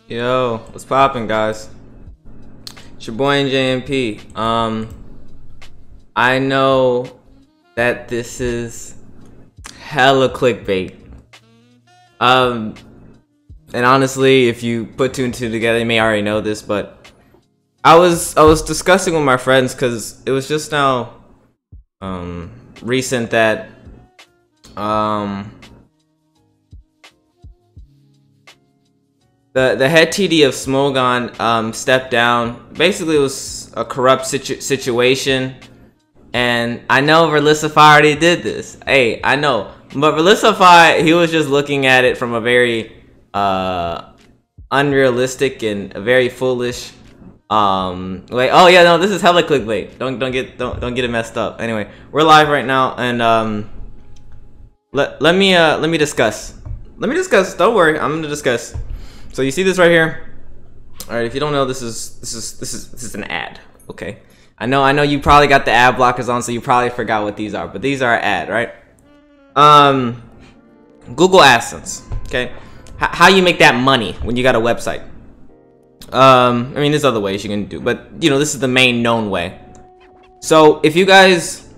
Yo, what's poppin', guys? It's your boy JMP. I know that this is hella clickbait. And honestly, if you put two and two together, you may already know this, but I was discussing with my friends because it was just now recent that the head TD of Smogon stepped down. Basically, it was a corrupt situation, and I know Verlisify already did this. Hey, I know, but Verlisify, he was just looking at it from a very unrealistic and a very foolish like, oh yeah, no, this is hella clickbait. Don't get it messed up. Anyway, we're live right now, and let me discuss. Don't worry, I'm gonna discuss. So you see this right here. All right, if you don't know, this is an ad. Okay, I know you probably got the ad blockers on, so you probably forgot what these are, but these are an ad, right? Google AdSense. Okay, how you make that money when you got a website. I mean, there's other ways you can do, but you know, this is the main known way. So if you guys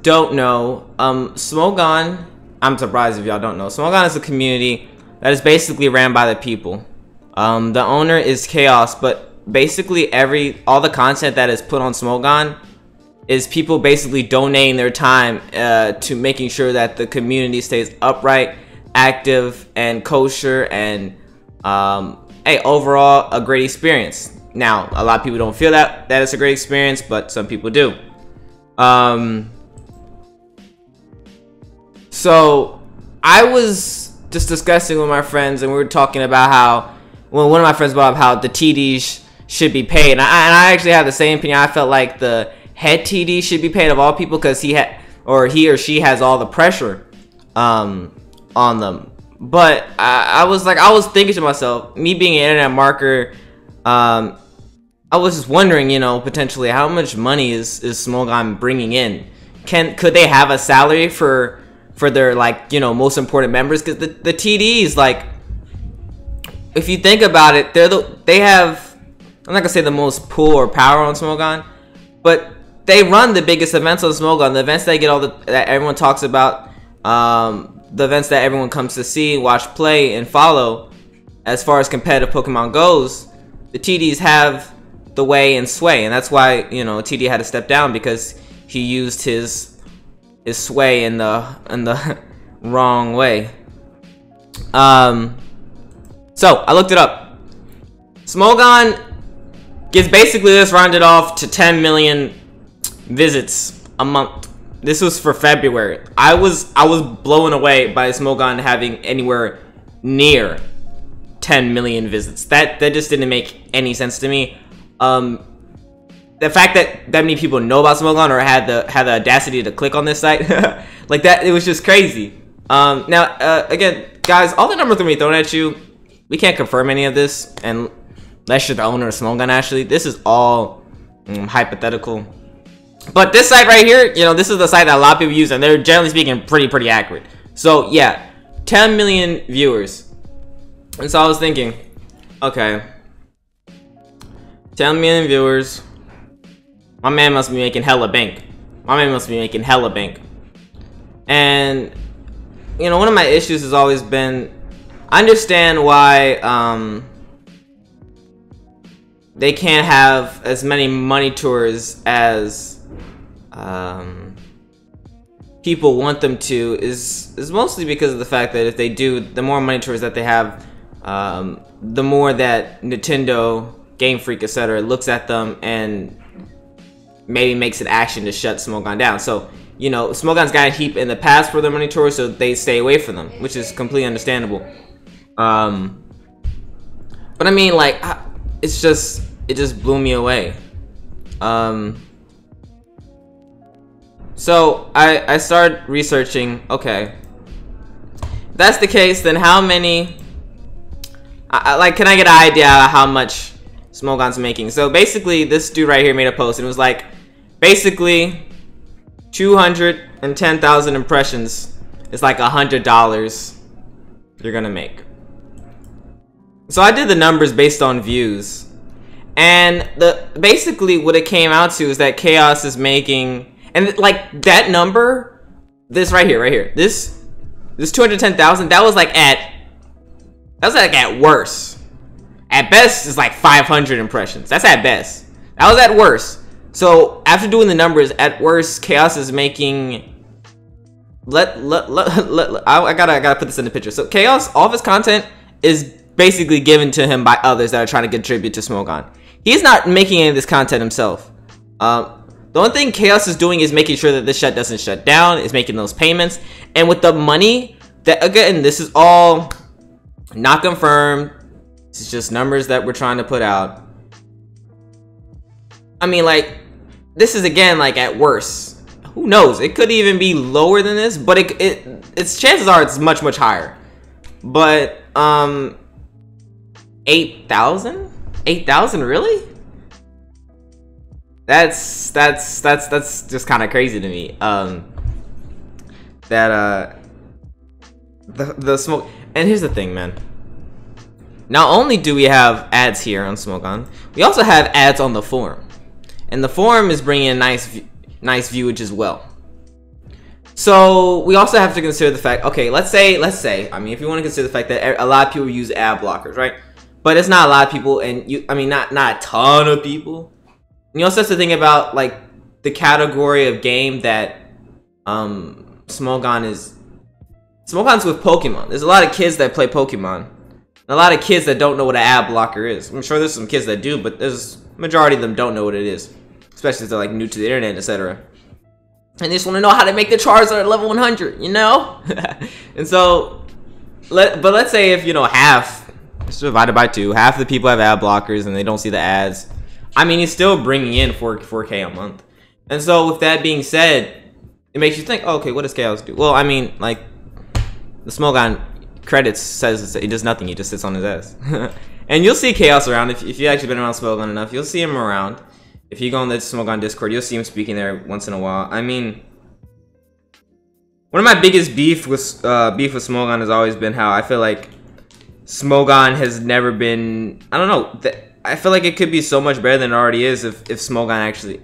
don't know, Smogon, I'm surprised if y'all don't know, Smogon is a community that is basically ran by the people. The owner is Chaos, but basically all the content that is put on Smogon is people basically donating their time to making sure that the community stays upright, active, and kosher, and hey, overall a great experience. Now, a lot of people don't feel that it's a great experience, but some people do. So I was just discussing with my friends, and we were talking about how, well, one of my friends brought up how the TDs should be paid, and I actually have the same opinion. I felt like the head TD should be paid of all people because he or she has all the pressure on them. But I was thinking to myself, me being an internet marketer, I was just wondering, you know, potentially how much money is Smogon bringing in? Could they have a salary for their, like, you know, most important members? Because the TDs, like, if you think about it, they have, I'm not gonna say the most pull or power on Smogon, but they run the biggest events on Smogon, the events that get that everyone talks about, the events that everyone comes to see, watch, play, and follow. As far as competitive Pokemon goes, the TDs have the way and sway, and that's why, you know, TD had to step down, because he used his sway in the wrong way. So I looked it up. Smogon gets basically this rounded off to 10 million visits a month. This was for February. I was blown away by Smogon having anywhere near 10 million visits. That just didn't make any sense to me. The fact that many people know about Smogon or had the audacity to click on this site, like that, it was just crazy. Now, again, guys, all the numbers that we thrown at you, we can't confirm any of this, and unless you're the owner of Smogon, actually, this is all hypothetical. But this site right here, you know, this is the site that a lot of people use, and they're generally speaking pretty accurate. So yeah, 10 million viewers. And so I was thinking, okay, 10 million viewers. My man must be making hella bank. And, you know, one of my issues has always been, I understand why they can't have as many money tours as people want them to, is mostly because of the fact that if they do, the more money tours that they have, the more that Nintendo, Game Freak, etc. looks at them and maybe makes an action to shut Smogon down. So, you know, Smogon's got a heap in the past for their money tours, so they stay away from them, which is completely understandable. But I mean, like, it just blew me away. So I started researching, okay, if that's the case, then how many, like, can I get an idea of how much Smogon's making? So basically, this dude right here made a post, and it was like, basically 210,000 impressions is like $100 you're gonna make. So I did the numbers based on views, and basically what it came out to is that Chaos is making, and like that number, this right here, this 210,000, that was like at worst. At best, it's like 500 impressions. That's at best. That was at worst. So after doing the numbers, at worst, Chaos is making. I gotta put this in the picture. So Chaos, all of his content is basically given to him by others that are trying to contribute to Smogon. He's not making any of this content himself. The only thing Chaos is doing is making sure that this shut doesn't shut down. Is making those payments, and with the money that, again, this is all not confirmed. It's just numbers that we're trying to put out. I mean, like, this is again like at worst. Who knows? It could even be lower than this, but its chances are it's much higher. But 8,000? 8,000 really? That's just kind of crazy to me. The smoke. And here's the thing, man. Not only do we have ads here on Smogon, we also have ads on the forum, and the forum is bringing in nice viewage as well. So we also have to consider the fact, okay, let's say, I mean, if you want to consider the fact that a lot of people use ad blockers, right? But it's not a lot of people, and not a ton of people. And you also have to think about like the category of game that Smogon's with Pokemon. There's a lot of kids that play Pokemon. A lot of kids that don't know what an ad blocker is. I'm sure there's some kids that do, but there's majority of them don't know what it is, especially if they're like new to the internet, etc. And they just want to know how to make the Charizard at level 100, you know? And so, let's say if, you know, half, it's divided by 2, half the people have ad blockers and they don't see the ads. I mean, he's still bringing in 4K a month. And so with that being said, it makes you think, oh, okay, what does Chaos do? Well, I mean, like, the Smogon credits says he does nothing. He just sits on his ass. And you'll see Chaos around. If you've actually been around Smogon enough, you'll see him around. If you go on the Smogon Discord, you'll see him speaking there once in a while. I mean, one of my biggest beef with Smogon has always been how I feel like Smogon has never been, I don't know, I feel like it could be so much better than it already is if Smogon actually,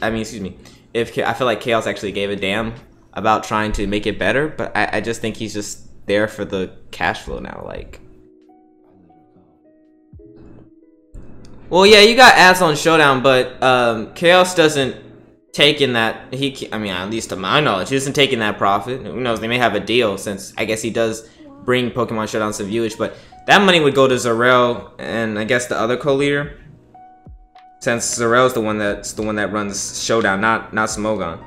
if I feel like Chaos actually gave a damn about trying to make it better, but I just think he's just there for the cash flow now. Like, well, yeah, you got ads on Showdown, but Chaos doesn't take in that. I mean, at least to my knowledge, he doesn't take in that profit. Who knows? They may have a deal, since I guess he does bring Pokemon Showdown some viewage, but that money would go to Zarel and I guess the other co-leader, since Zarel's the one that runs Showdown, not Smogon.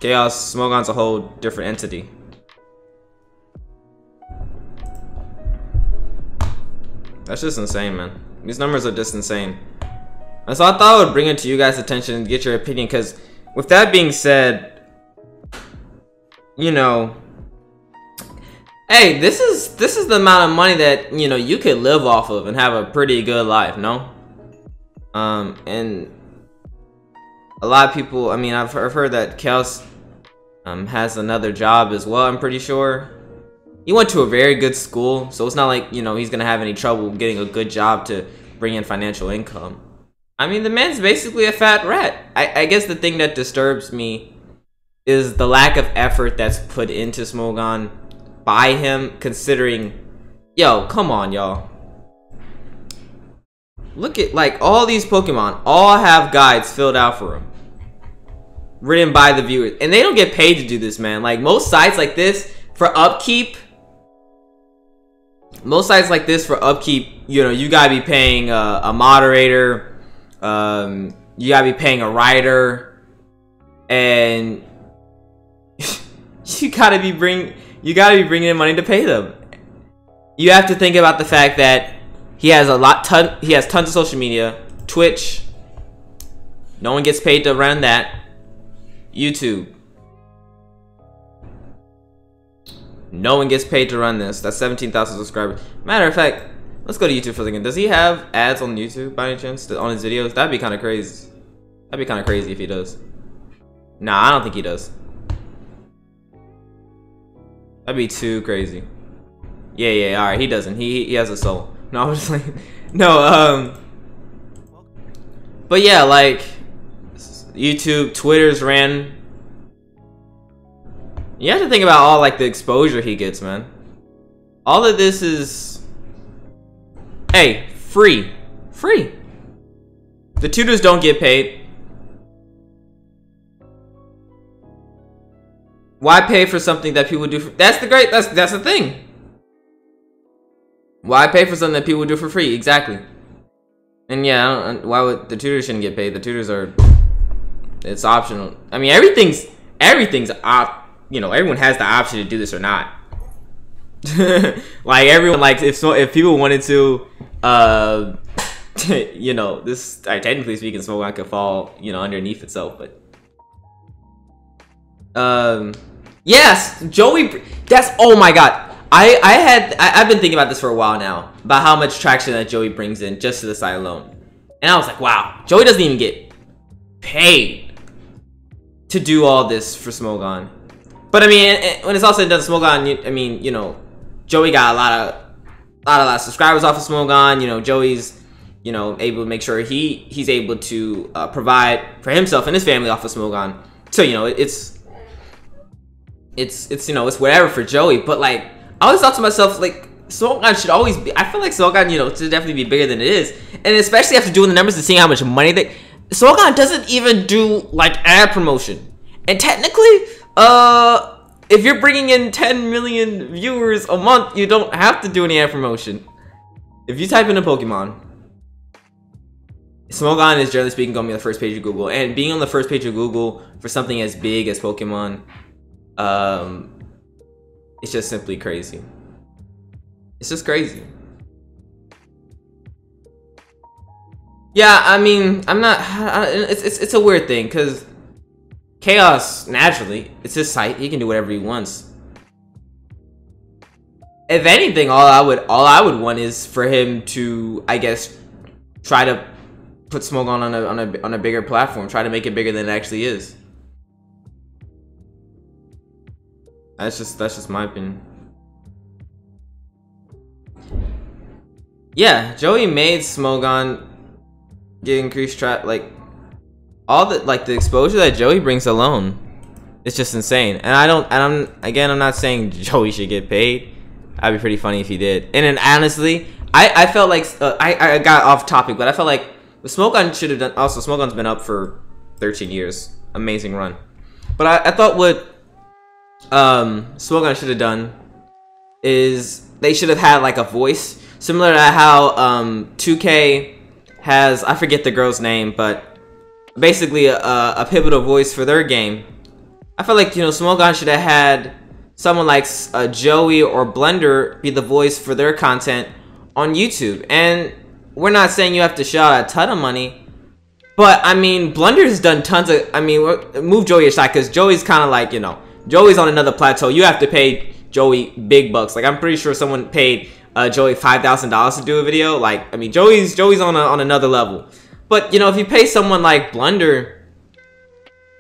Chaos, Smogon's a whole different entity. That's just insane, man. These numbers are just insane. And so I thought I would bring it to you guys' attention and get your opinion, because with that being said, you know, hey, this is the amount of money that, you know, you could live off of and have a pretty good life, no? And a lot of people, I mean, I've heard that Chaos has another job as well, I'm pretty sure. He went to a very good school, so it's not like, you know, he's gonna have any trouble getting a good job to bring in financial income. I mean, the man's basically a fat rat. I guess the thing that disturbs me is the lack of effort that's put into Smogon by him, considering, yo, come on, y'all. Look at, like, all these Pokemon all have guides filled out for them, written by the viewers, and they don't get paid to do this, man. Like, most sites like this for upkeep, you know, you gotta be paying a moderator, you gotta be paying a writer, and you gotta be bringing in money to pay them. You have to think about the fact that he has tons of social media, Twitch, no one gets paid to run that, YouTube, no one gets paid to run this. That's 17,000 subscribers. Matter of fact, let's go to YouTube for a second. Does he have ads on YouTube by any chance on his videos? That'd be kind of crazy. That'd be kind of crazy if he does. Nah, I don't think he does. That'd be too crazy. Yeah, all right, he doesn't. He has a soul. No, I'm just like, No, but yeah, like YouTube, Twitter's ran. You have to think about all like the exposure he gets, man. All of this is, hey, free. The tutors don't get paid. Why pay for something that people do for, that's the thing. Why pay for something that people do for free? Exactly. And yeah, why would the tutors shouldn't get paid? The tutors are, it's optional. I mean, everything's you know, everyone has the option to do this or not. Like everyone, like if people wanted to, you know, this technically speaking, Smogon could fall, you know, underneath itself, but yes, Joey, that's, oh my god, I've been thinking about this for a while now, about how much traction that Joey brings in just to the site alone, and I was like, wow, Joey doesn't even get paid to do all this for Smogon. But I mean, when it's all said and done, Smogon, I mean, you know, Joey got a lot of subscribers off of Smogon. You know, Joey's, you know, able to make sure he's able to provide for himself and his family off of Smogon. So, you know, it's you know, it's whatever for Joey. But like, I always thought to myself, like, Smogon should always be, I feel like Smogon, you know, should definitely be bigger than it is. And especially after doing the numbers and seeing how much money Smogon doesn't even do like ad promotion. And technically, if you're bringing in 10 million viewers a month, you don't have to do any ad promotion. If you type in a Pokemon, Smogon is generally speaking going to be on the first page of Google. And being on the first page of Google for something as big as Pokemon, it's just simply crazy. It's just crazy. Yeah, I mean, it's a weird thing, because Chaos, naturally, it's his site. He can do whatever he wants. If anything, all I would want is for him to, I guess, try to put Smogon on a bigger platform. Try to make it bigger than it actually is. That's just my opinion. Yeah, Joey made Smogon get increased like all the the exposure that Joey brings alone. It's just insane. And I'm not saying Joey should get paid. That'd be pretty funny if he did. And then honestly, I felt like I got off topic, but I felt like Smogon should have done. Also, Smogon's been up for 13 years. Amazing run. But I thought what Smogon should have done is they should have had like a voice similar to how 2K has, I forget the girl's name, but basically a pivotal voice for their game. I feel like, you know, Smogon should have had someone like Joey or Blender be the voice for their content on YouTube. And we're not saying you have to shell out a ton of money, but I mean, Blender's done tons of, I mean, move Joey aside, because Joey's kind of like, you know, Joey's on another plateau. You have to pay Joey big bucks. Like, I'm pretty sure someone paid Joey $5,000 to do a video. Like, I mean, Joey's on another level. But, you know, if you pay someone like Blender,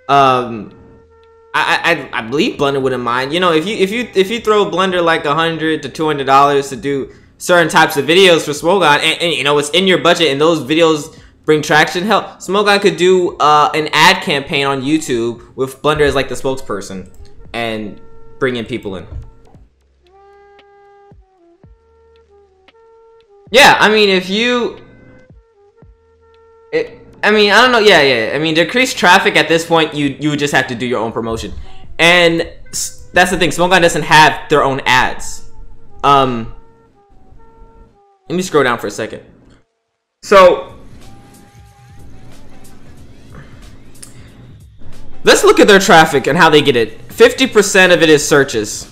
I believe Blender wouldn't mind. You know, if you throw Blender like $100 to $200 to do certain types of videos for Smogon, and you know, it's in your budget and those videos bring traction, hell, Smogon could do an ad campaign on YouTube with Blender as like the spokesperson and bring in people in. Yeah, I mean, if you... I mean, I don't know. Yeah. I mean, decrease traffic at this point, you would just have to do your own promotion. And that's the thing. Smogon doesn't have their own ads. Let me scroll down for a second. So, let's look at their traffic and how they get it. 50% of it is searches.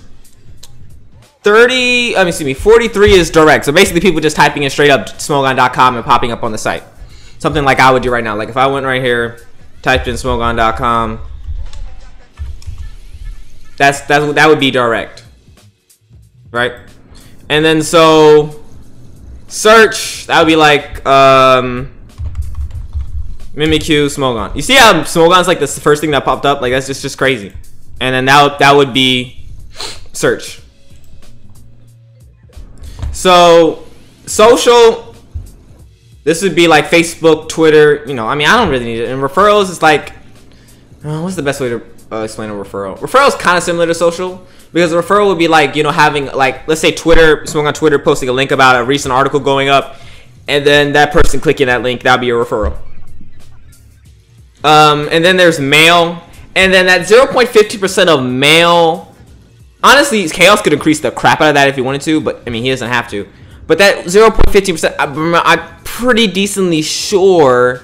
43 is direct. So basically people just typing in straight up Smogon.com and popping up on the site. Something like I would do right now. Like if I went right here, typed in Smogon.com, that would be direct. Right? And then so search, that would be like Mimikyu Smogon. You see how Smogon's like the first thing that popped up? Like that's just crazy. And then that would be search. So social, This would be like Facebook, Twitter. You know, I mean, I don't really need it. And referrals is like, what's the best way to explain a referral? Referral is kind of similar to social, because a referral would be like, you know, having like, let's say Twitter, someone on Twitter posting a link about a recent article going up, and then that person clicking that link, that'd be a referral. And then there's mail, and then that 0.50% of mail. Honestly, Chaos could increase the crap out of that if he wanted to, but I mean, he doesn't have to. But that 0.50%, I'm pretty decently sure,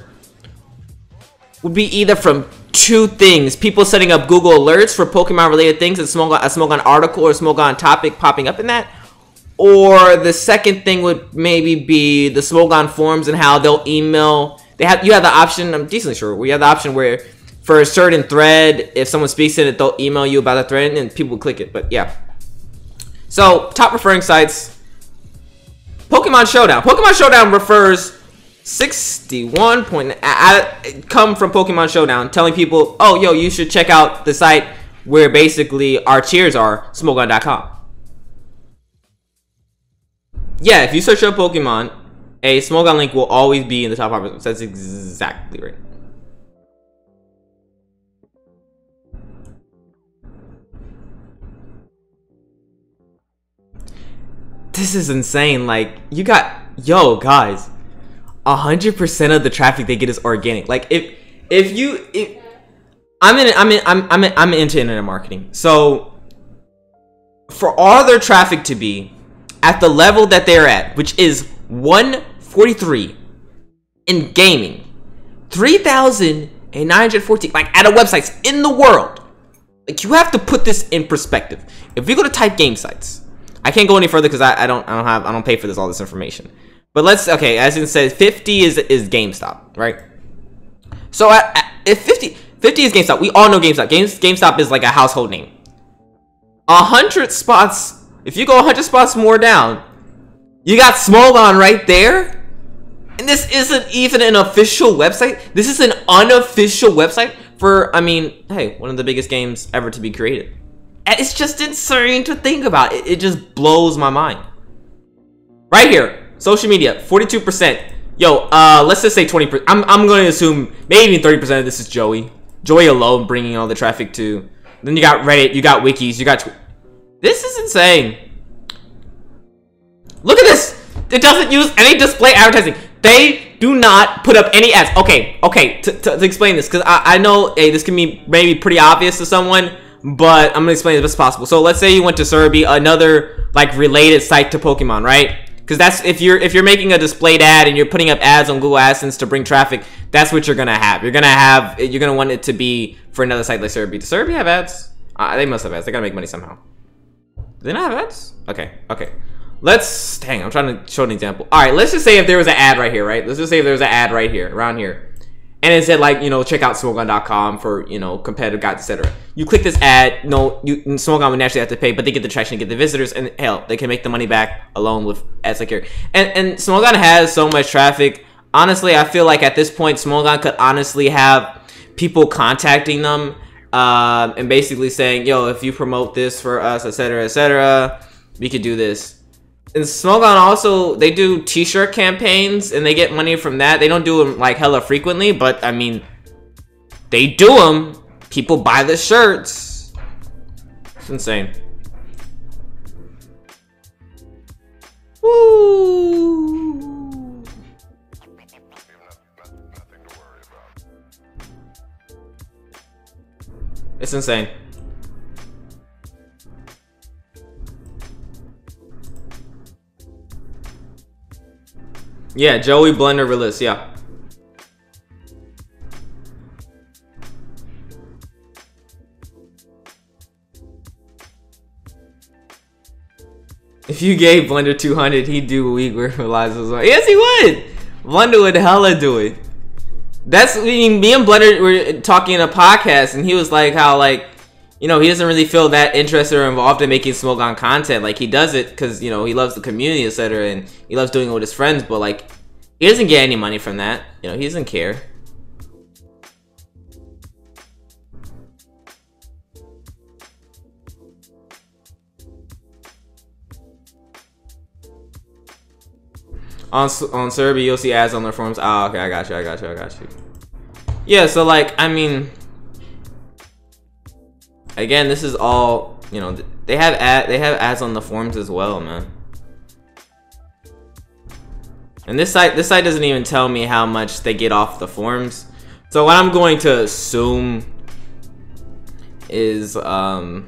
would be either from two things: people setting up Google alerts for Pokemon related things, and a Smogon article or Smogon topic popping up in that. Or the second thing would maybe be the Smogon forums and how they'll email. You have the option, I'm decently sure, we have the option where for a certain thread, if someone speaks in it, they'll email you about the thread and people will click it. But yeah. So, top referring sites. Pokemon Showdown. Pokemon Showdown refers 61 point come from Pokemon Showdown, telling people, oh, yo, you should check out the site where basically our cheers are, Smogon.com. Yeah, if you search up Pokemon, a Smogon link will always be in the top 5%. That's exactly right. This is insane. Like, you got, yo, guys, 100% of the traffic they get is organic. Like, I'm into internet marketing. So for all their traffic to be at the level that they're at, which is 143 in gaming, 3,914 like at a websites in the world, like, you have to put this in perspective. If we go to type game sites, I can't go any further because I don't pay for all this information. But let's, okay, as it says, 50 is GameStop, right? So if 50 is GameStop, we all know GameStop. GameStop is like a household name. 100 spots, if you go 100 spots more down, you got Smogon right there. And this isn't even an official website. This is an unofficial website for, I mean, hey, one of the biggest games ever to be created. And it's just insane to think about. It just blows my mind. Right here, social media, 42%. Yo, let's just say 20%. I'm going to assume maybe 30% of this is Joey. Joey alone bringing all the traffic to. Then you got Reddit, you got wikis, you got. This is insane. Look at this. It doesn't use any display advertising. They do not put up any ads. Okay, to explain this, because I know, hey, this can be maybe pretty obvious to someone, but I'm gonna explain it as best as possible. So let's say you went to Survey, another like related site to Pokemon, right? Because that's, if you're making a displayed ad and you're putting up ads on Google AdSense to bring traffic, that's what you're gonna have. You're gonna want it to be for another site like Survey. Does Survey have ads? They must have ads. They gotta make money somehow. Do they not have ads? Okay. Let's, dang, I'm trying to show an example. All right, let's just say if there was an ad right here, right? Let's just say if there was an ad right here, around here. And it said, like, you know, check out Smogon.com for, you know, competitive guides, etc. You click this ad, Smogon would naturally have to pay, but they get the traction, get the visitors, and hell, they can make the money back alone with ads like here. And Smogon has so much traffic. Honestly, I feel like at this point, Smogon could honestly have people contacting them and basically saying, yo, if you promote this for us, etc., we could do this. And Smogon also, they do t-shirt campaigns and they get money from that. They don't do them like hella frequently, but I mean, they do them. People buy the shirts. It's insane. Woo! It's insane. Yeah, Joey Blender release, yeah. If you gave Blender 200, he'd do what we realized as well. Yes, he would. Blender would hella do it. That's, I mean, me and Blender were talking in a podcast, and he was like, how, like, you know, he doesn't really feel that interested or involved in making Smogon content. Like, he does it because, you know, he loves the community, etc., and he loves doing it with his friends, but, like, he doesn't get any money from that. You know, he doesn't care. On Serbia, you'll see ads on their forums. Oh, okay, I got you. Yeah, so like, I mean, again, this is all, you know, they have ads on the forums as well, man. And this site doesn't even tell me how much they get off the forums. So what I'm going to assume is, you know,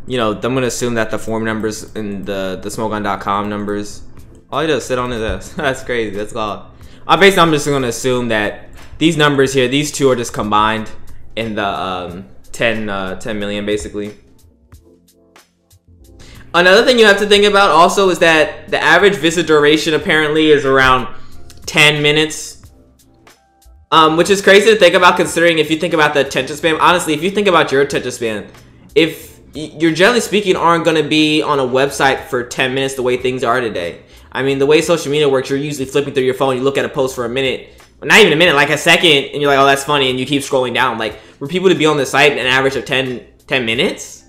I'm gonna assume that the forum numbers and the Smogon.com numbers, all he does is sit on his ass. That's crazy. That's all. Basically, I'm just gonna assume that these numbers here, these two are just combined in the 10 million, basically. Another thing you have to think about also is that the average visit duration apparently is around 10 minutes. Which is crazy to think about, considering if you think about the attention span. Honestly, if you think about your attention span, if you're generally speaking aren't going to be on a website for 10 minutes the way things are today. I mean, the way social media works, you're usually flipping through your phone, you look at a post for a minute, not even a minute, like a second, and you're like, oh, that's funny, and you keep scrolling down. Like, for people to be on the site an average of 10 minutes?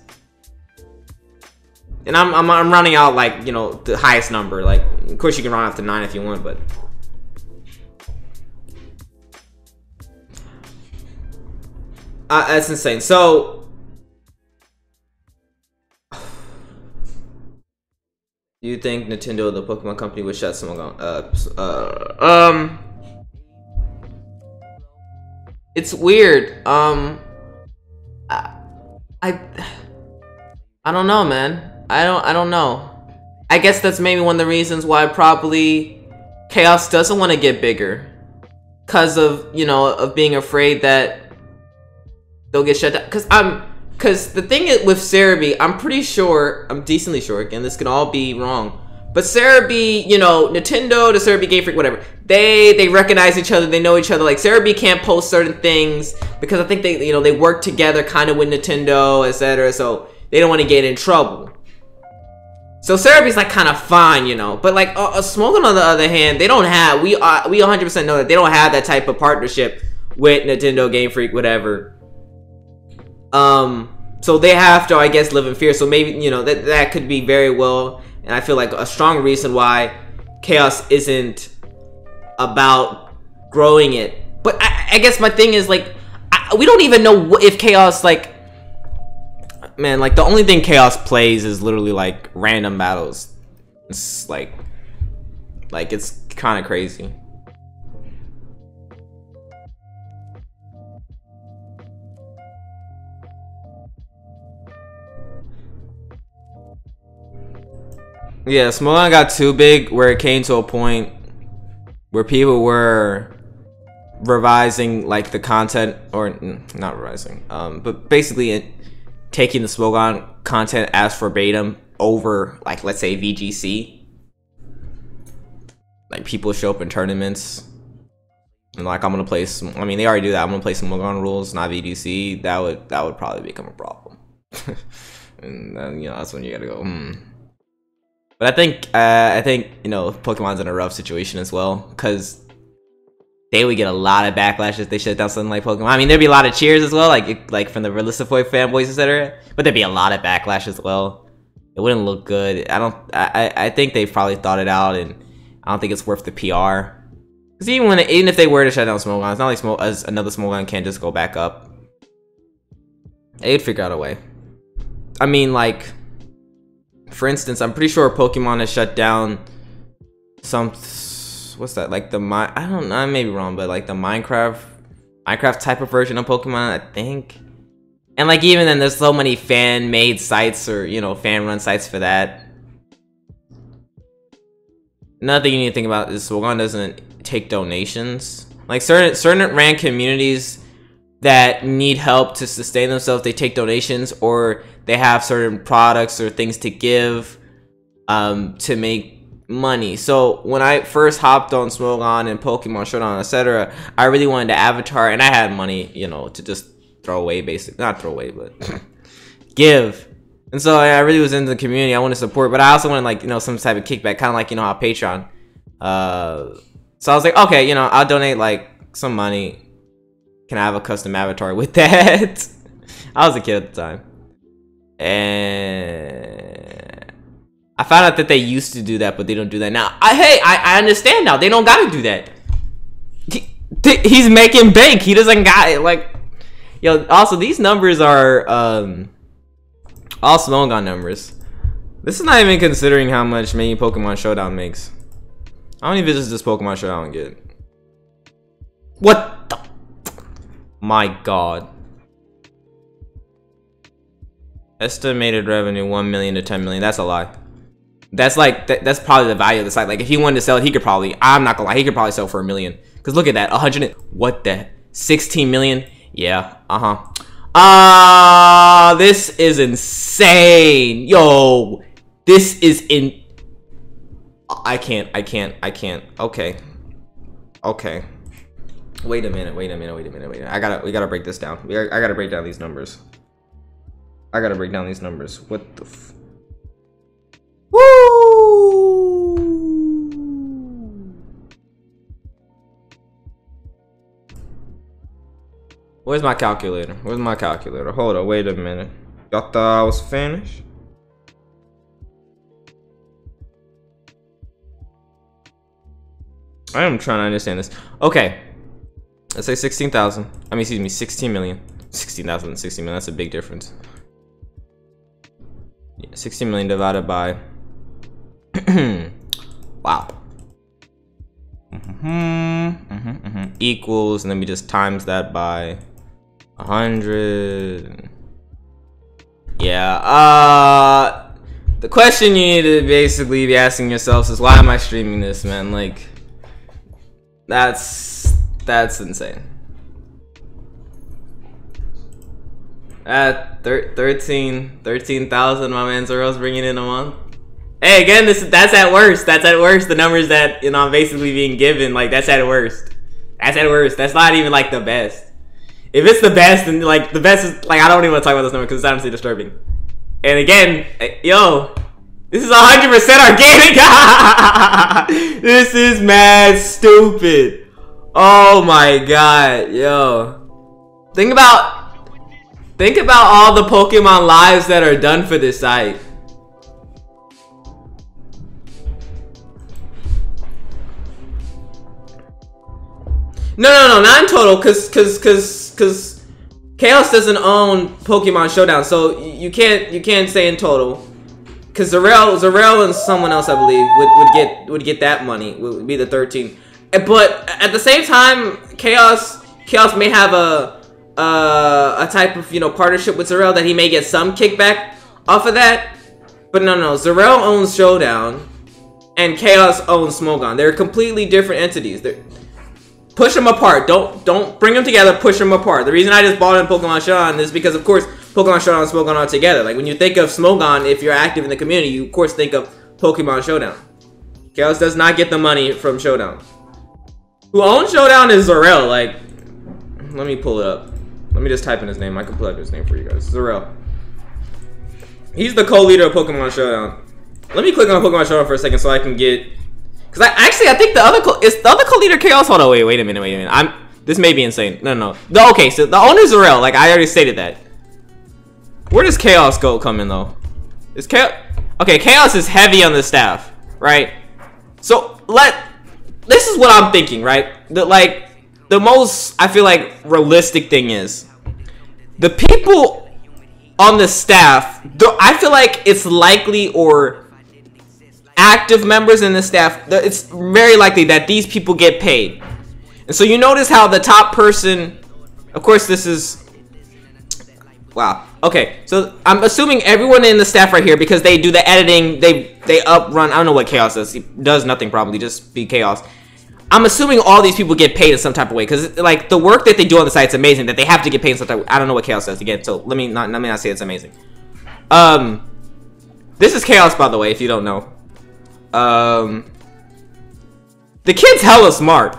And I'm rounding out, like, you know, the highest number. Like, of course you can round up to 9 if you want, but that's insane. So do you think Nintendo, the Pokemon company, would shut Smogon? It's weird. I don't know, man. I don't know. I guess that's maybe one of the reasons why probably Chaos doesn't want to get bigger, cause of, you know, of being afraid that they'll get shut down. Cause the thing is with Cerebi, I'm pretty sure, I'm decently sure, again, this can all be wrong, but Cerebi, you know, Nintendo to Cerebi, Game Freak, whatever, they recognize each other, they know each other. Like, Cerebi can't post certain things because I think they, you know, they work together kind of with Nintendo, etc. So they don't want to get in trouble. So Cerebi's like kind of fine, you know, but like Smogon on the other hand, they don't have, we 100% know that they don't have that type of partnership with Nintendo, Game Freak, whatever. So they have to, I guess, live in fear. So maybe, you know, that could be very well, and I feel like a strong reason why Chaos isn't about growing it. But I guess my thing is, like, we don't even know if Chaos, like, man, like, the only thing Chaos plays is literally, like, random battles. It's like it's kind of crazy. Yeah, Smogon got too big where it came to a point where people were revising, like, the content, or not revising, but basically taking the Smogon content as verbatim over, like, let's say VGC. Like, people show up in tournaments and, like, I'm gonna play some, I mean, they already do that, I'm gonna play some Smogon rules, not VGC. That would probably become a problem. And then, you know, that's when you gotta go, But I think, you know, Pokemon's in a rough situation as well, because they would get a lot of backlash if they shut down something like Pokemon. I mean, there'd be a lot of cheers as well, like from the Realistifoy fanboys, etc. But there'd be a lot of backlash as well. It wouldn't look good. I think they've probably thought it out, and I don't think it's worth the PR. Because even if they were to shut down Smogon, it's not like another Smogon can't just go back up. They'd figure out a way. I mean, like, for instance, I'm pretty sure Pokemon has shut down some, what's that, like the I don't know, I may be wrong, but like the Minecraft type of version of Pokemon, I think. And like, even then, there's so many fan-made sites, or, you know, fan-run sites for that. Another thing you need to think about is Smogon doesn't take donations. Like, certain ranked communities that need help to sustain themselves, they take donations, or they have certain products or things to give to make money. So when I first hopped on Smogon and Pokemon Showdown, etc., I really wanted to avatar, and I had money, you know, to just throw away, basically. Not throw away, but give. And so I really was into the community. I wanted to support, but I also wanted, like, you know, some type of kickback, kind of like, you know, how Patreon. So I was like, okay, you know, I'll donate, like, some money. Can I have a custom avatar with that? I was a kid at the time. And I found out that they used to do that, but they don't do that now. I understand now. They don't gotta do that. He's making bank. He doesn't got it. Like, yo. Also, these numbers are all Smogon numbers. This is not even considering how much maybe Pokemon Showdown makes. How many visits does Pokemon Showdown get? What the? My God. Estimated revenue 1 million to 10 million. That's a lie. That's like that's probably the value of the site. Like if he wanted to sell it, he could probably. I'm not gonna lie. He could probably sell for $1 million. Cause look at that. 100. What the? 16 million. Yeah. This is insane. Yo. This is in. I can't. Okay. Wait a minute. We gotta break this down. I gotta break down these numbers. What the f. Woo! Where's my calculator? Hold on. Wait a minute. Y'all thought I was finished? I am trying to understand this. Okay. Let's say 16,000. I mean, excuse me, 16 million. 16,000 and 16 million. That's a big difference. Yeah, 16 million divided by. Wow. Equals, and then we just times that by 100. Yeah. The question you need to basically be asking yourselves is, why am I streaming this, man? Like. That's insane. At 13,000, my man Zero's bringing in a month. Hey, again, that's at worst. The numbers that I'm basically being given, like that's at worst. That's not even like the best. If it's the best, then like the best is like I don't even want to talk about this number because it's honestly disturbing. And again, yo. This is 100% organic. This is mad stupid. Oh my God, yo. Think about all the Pokemon lives that are done for this site. No, not in total, cause Chaos doesn't own Pokemon Showdown, so you can't say in total. Cause Zarel and someone else, I believe, would get that money. Would be the 13. But at the same time, Chaos may have a type of partnership with Zarel that he may get some kickback off of that. But no, Zarel owns Showdown, and Chaos owns Smogon. They're completely different entities. Push them apart. Don't bring them together. Push them apart. The reason I just bought in Pokemon Showdown is because, of course, Pokemon Showdown and Smogon are together. Like when you think of Smogon, if you're active in the community, you of course think of Pokemon Showdown. Chaos does not get the money from Showdown. Who owns Showdown is Zarel. Like, let me pull it up. Let me just type in his name. I can pull up his name for you guys. Zarel. He's the co-leader of Pokemon Showdown. Let me click on Pokemon Showdown for a second so I can get. Cause I think the other co-leader Chaos. Hold on, wait a minute. This may be insane. No. Okay, so the owner's Zarel. Like I already stated that. Where does Chaos come in though? Is Chaos? Okay, Chaos is heavy on the staff, right? So this is what I'm thinking, right? The most I feel like realistic thing is the people on the staff. I feel like it's likely or active members in the staff. It's very likely that these people get paid, and so you notice how the top person. Of course, this is. Wow. Okay, so I'm assuming everyone in the staff right here, because they do the editing, they uprun. I don't know what Chaos does. He does nothing probably, just be Chaos. I'm assuming all these people get paid in some type of way, because like the work that they do on the site is amazing. That they have to get paid in some type of way. I don't know what Chaos does again, so let me not say it's amazing. This is Chaos, by the way, if you don't know. The kid's hella smart.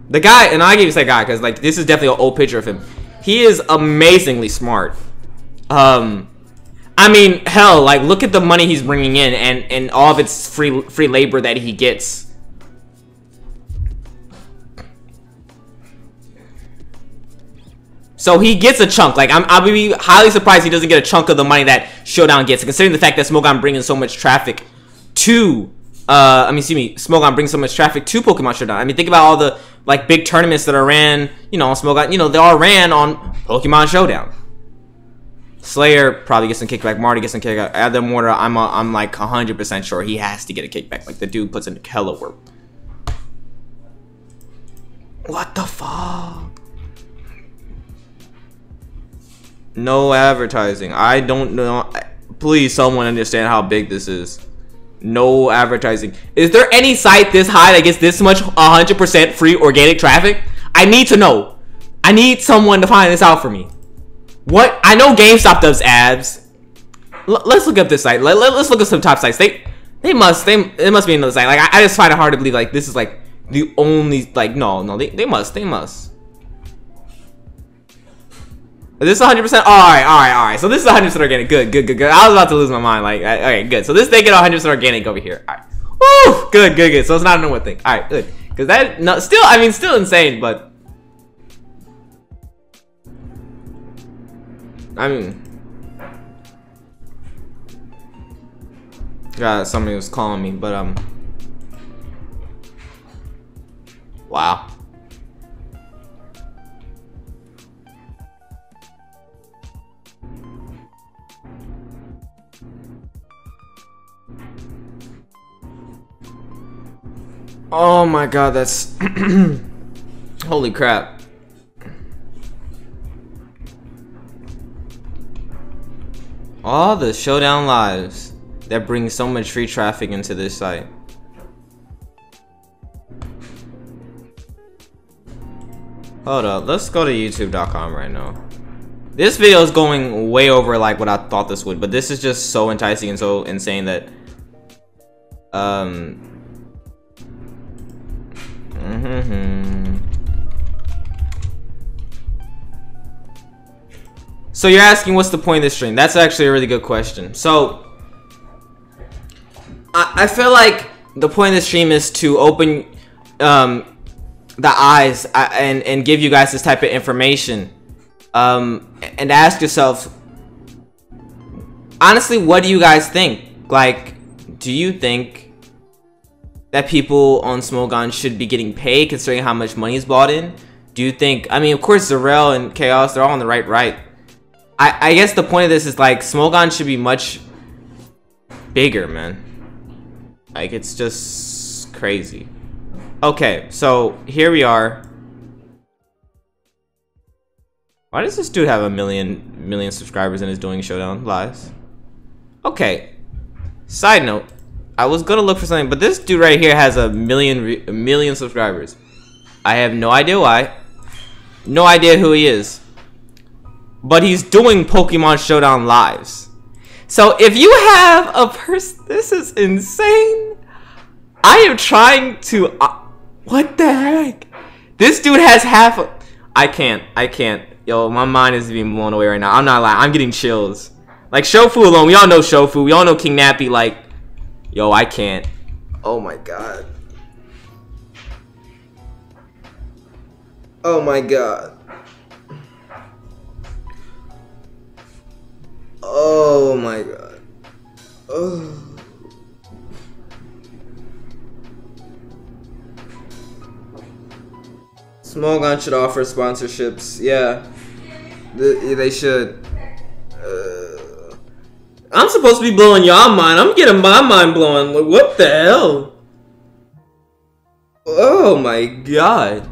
The guy, and I give you that guy because like this is definitely an old picture of him. He is amazingly smart. I mean, hell, like look at the money he's bringing in and all of its free labor that he gets. So he gets a chunk. Like I'll be highly surprised he doesn't get a chunk of the money that Showdown gets, considering the fact that Smogon brings in so much traffic to I mean, excuse me, Smogon brings so much traffic to Pokemon Showdown. I mean, think about all the like big tournaments that are ran, you know, on Smogon. You know, they all ran on Pokemon Showdown. Slayer probably gets some kickback. Marty gets some kickback. Adam Warner, I'm like 100% sure he has to get a kickback. Like the dude puts in hella work. What the fuck? No advertising. I don't know. Please, someone understand how big this is. No advertising. Is there any site this high that gets this much 100% free organic traffic? I need to know. I need someone to find this out for me. What? I know GameStop does ads. Let's look up this site. Let's look at some top sites. It must be another site. Like I just find it hard to believe like this is like the only like no they must. This is 100%. All right. So this is 100% organic. Good. I was about to lose my mind. Like, okay, good. So this they get 100% organic over here. All right. Woo! Good. So it's not a number one thing. All right, good. Because that still insane, but I mean, God, somebody was calling me, but wow. Oh my God, that's holy crap. All the Showdown lives that bring so much free traffic into this site. Hold up, let's go to youtube.com right now. This video is going way over like what I thought this would, but this is just so enticing and so insane that So you're asking what's the point of this stream? That's actually a really good question. So I feel like the point of this stream is to open the eyes and give you guys this type of information, and ask yourself honestly, what do you guys think? Like, do you think that people on Smogon should be getting paid considering how much money is bought in? Do you think, I mean, of course Zarel and Chaos, they're all on the right. I guess the point of this is like Smogon should be much bigger, man. Like, it's just crazy. Okay, so here we are. Why does this dude have a million subscribers and is doing Showdown lives? Okay, side note, I was gonna look for something, but this dude right here has a million subscribers. I have no idea why. No idea who he is. But he's doing Pokemon Showdown lives. So if you have a person, this is insane. I am trying to, what the heck? This dude has half a, I can't. Yo, my mind is being blown away right now. I'm not lying, I'm getting chills. Like Shofu alone, we all know Shofu, we all know King Nappy, like, yo, I can't. Oh my God. Oh my God. Oh my God. Oh. Smogon should offer sponsorships. Yeah. They should. I'm supposed to be blowing y'all mind. I'm getting my mind blown. Like, what the hell? Oh my God.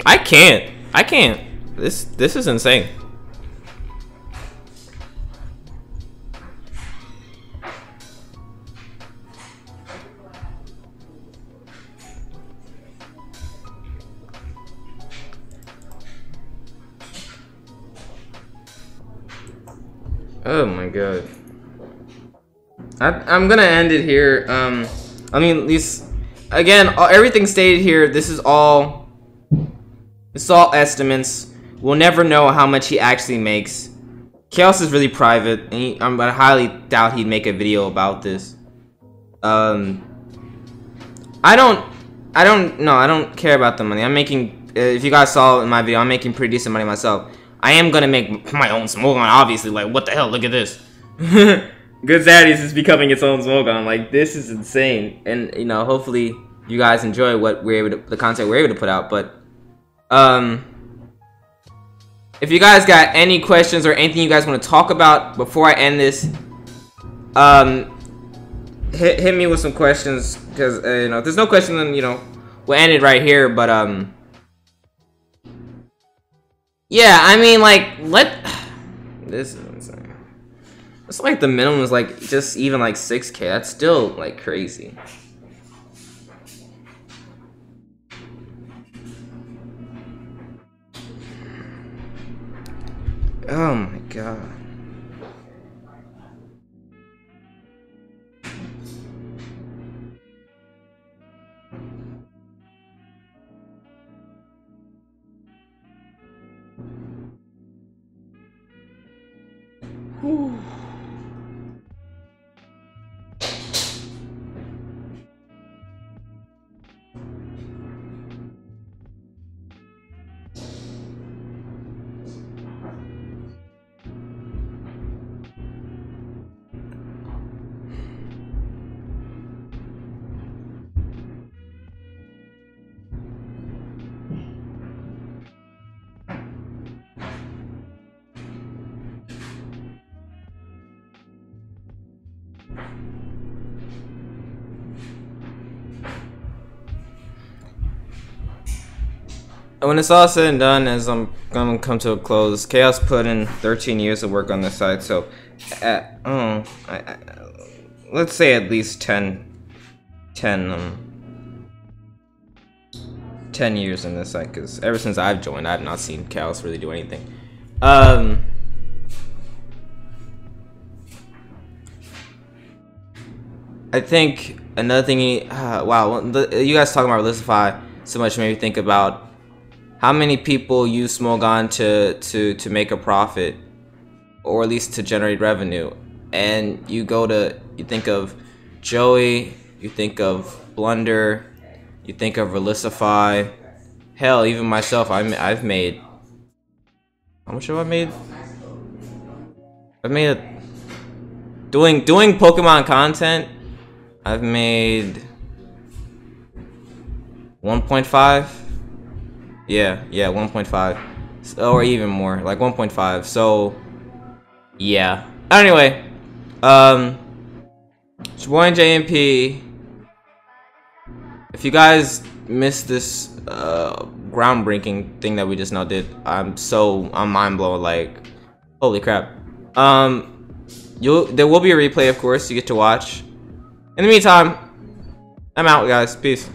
I can't. This is insane. Oh my God. I'm gonna end it here. I mean, these again, everything stated here. This is all estimates. We'll never know how much he actually makes. Chaos is really private, and I highly doubt he'd make a video about this. I don't care about the money. I'm making. If you guys saw in my video, I'm making pretty decent money myself. I am gonna make my own Smogon, obviously. Like, what the hell? Look at this. Good Zaddies is becoming its own Smogon. Like, this is insane. And, you know, hopefully you guys enjoy what we're able to, the content we're able to put out. But, if you guys got any questions or anything you guys want to talk about before I end this, hit me with some questions. Because, you know, if there's no question, then, you know, we'll end it right here. But, yeah, I mean, like, this is insane. It's like the minimum is like just even like 6K. That's still like crazy. Oh my god. Whew. When it's all said and done, as I'm gonna come to a close, Chaos put in 13 years of work on this site, so let's say at least 10 years in this site, because ever since I've joined, I have not seen Chaos really do anything. I think another thing, wow, you guys talking about Relistify so much made me think about how many people use Smogon to make a profit, or at least to generate revenue. And you think of Joey, you think of Blunder, you think of Relistify. Hell, even myself, I've made, how much have I made? I've made doing Pokemon content. I've made 1.5. Yeah, 1.5, or even more, like 1.5. So, yeah. Anyway, it's your boy JMP. If you guys missed this groundbreaking thing that we just now did, I'm mind blown. Like, holy crap. There will be a replay, of course, you get to watch. In the meantime, I'm out, guys. Peace.